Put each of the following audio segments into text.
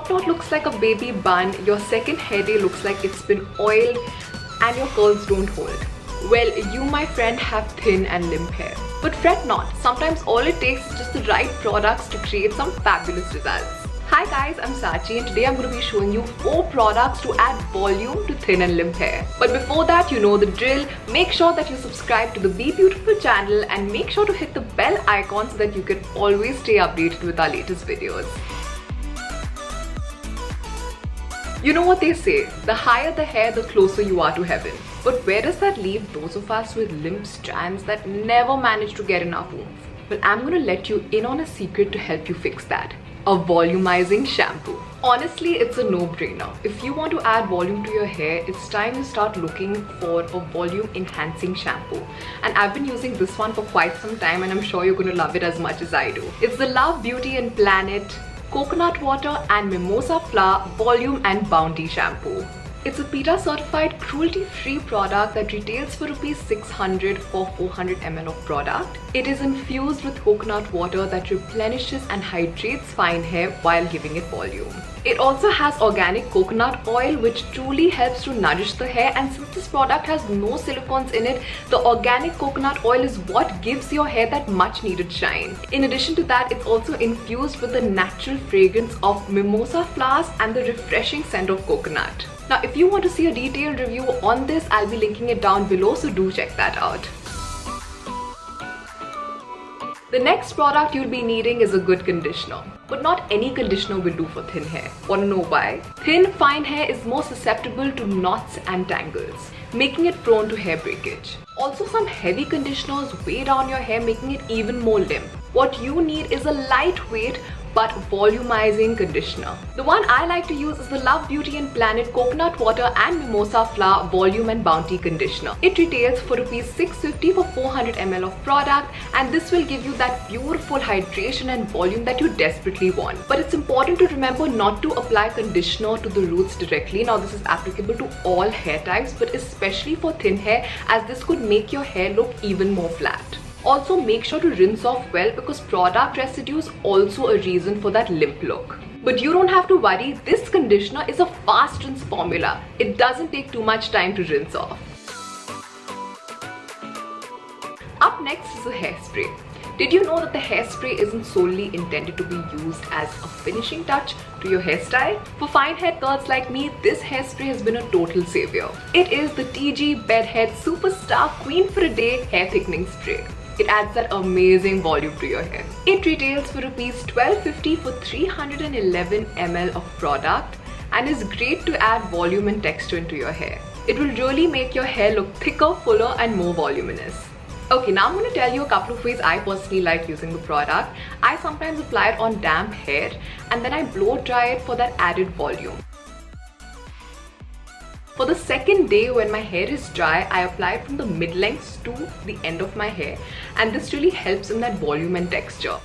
top knot looks like a baby bun, your second hair day looks like it's been oiled, and your curls don't hold. Well, you, my friend, have thin and limp hair. But fret not, sometimes all it takes is just the right products to create some fabulous results. Hi guys, I'm Sachi and today I'm going to be showing you 4 products to add volume to thin and limp hair. But before that, you know the drill. Make sure that you subscribe to the Be Beautiful channel and make sure to hit the bell icon so that you can always stay updated with our latest videos. You know what they say, the higher the hair, the closer you are to heaven. But where does that leave those of us with limp strands that never manage to get enough oomph? Well, I'm going to let you in on a secret to help you fix that. A volumizing shampoo. Honestly, it's a no-brainer. If you want to add volume to your hair, it's time to start looking for a volume enhancing shampoo. And I've been using this one for quite some time and I'm sure you're going to love it as much as I do. It's the Love Beauty and Planet Coconut Water and Mimosa Flower Volume and Bounty Shampoo. It's a PETA certified cruelty-free product that retails for Rs 600 for 400 ml of product. It is infused with coconut water that replenishes and hydrates fine hair while giving it volume. It also has organic coconut oil which truly helps to nourish the hair, and since this product has no silicones in it, the organic coconut oil is what gives your hair that much needed shine. In addition to that, it's also infused with the natural fragrance of mimosa flowers and the refreshing scent of coconut. Now, if you want to see a detailed review on this, I'll be linking it down below, so do check that out. The next product you'll be needing is a good conditioner. But not any conditioner will do for thin hair. Wanna know why? Thin, fine hair is more susceptible to knots and tangles, making it prone to hair breakage. Also, some heavy conditioners weigh down your hair, making it even more limp. What you need is a lightweight but volumizing conditioner. The one I like to use is the Love Beauty and Planet Coconut Water and Mimosa Flower Volume and Bounty Conditioner. It retails for Rs 650 for 400 ml of product, and this will give you that beautiful hydration and volume that you desperately want. But it's important to remember not to apply conditioner to the roots directly. Now, this is applicable to all hair types, but especially for thin hair, as this could make your hair look even more flat. Also, make sure to rinse off well because product residue is also a reason for that limp look. But you don't have to worry, this conditioner is a fast rinse formula. It doesn't take too much time to rinse off. Up next is a hairspray. Did you know that the hairspray isn't solely intended to be used as a finishing touch to your hairstyle? For fine hair curls like me, this hairspray has been a total savior. It is the TG Bedhead Superstar Queen for a Day Hair Thickening Spray. It adds that amazing volume to your hair. It retails for Rs 1250 for 311 ml of product and is great to add volume and texture into your hair. It will really make your hair look thicker, fuller and more voluminous. Okay, now I'm going to tell you a couple of ways I personally like using the product. I sometimes apply it on damp hair and then I blow dry it for that added volume. For the second day when my hair is dry, I apply it from the mid-lengths to the end of my hair, and this really helps in that volume and texture.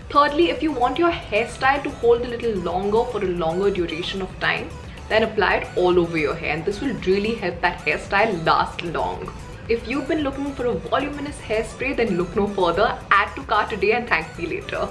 Thirdly, if you want your hairstyle to hold a little longer for a longer duration of time, then apply it all over your hair, and this will really help that hairstyle last long. If you've been looking for a voluminous hairspray, then look no further. Add to cart today and thank me later.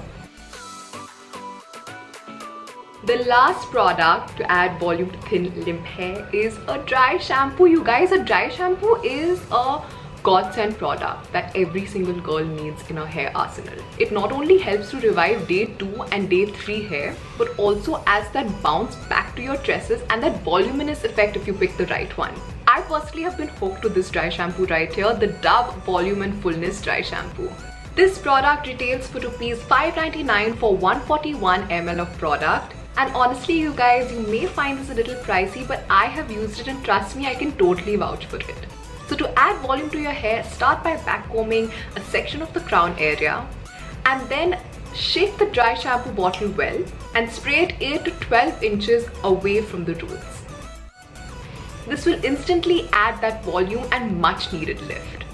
The last product to add volume to thin limp hair is a dry shampoo. You guys, a dry shampoo is a godsend product that every single girl needs in her hair arsenal. It not only helps to revive day 2 and day 3 hair, but also adds that bounce back to your tresses and that voluminous effect if you pick the right one. I personally have been hooked to this dry shampoo right here, the Dove Volume and Fullness Dry Shampoo. This product retails for Rs 599 for 141 ml of product. And honestly, you guys, you may find this a little pricey, but I have used it and trust me, I can totally vouch for it. So to add volume to your hair, start by backcombing a section of the crown area and then shake the dry shampoo bottle well and spray it 8 to 12 inches away from the roots. This will instantly add that volume and much needed lift.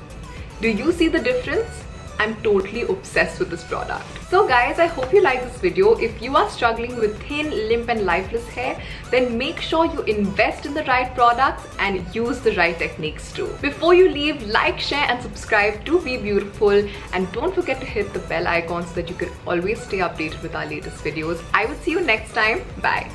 Do you see the difference? I'm totally obsessed with this product. So guys, I hope you like this video. If you are struggling with thin, limp and lifeless hair, then make sure you invest in the right products and use the right techniques too. Before you leave, like, share and subscribe to Be Beautiful, and don't forget to hit the bell icon so that you can always stay updated with our latest videos. I will see you next time. Bye.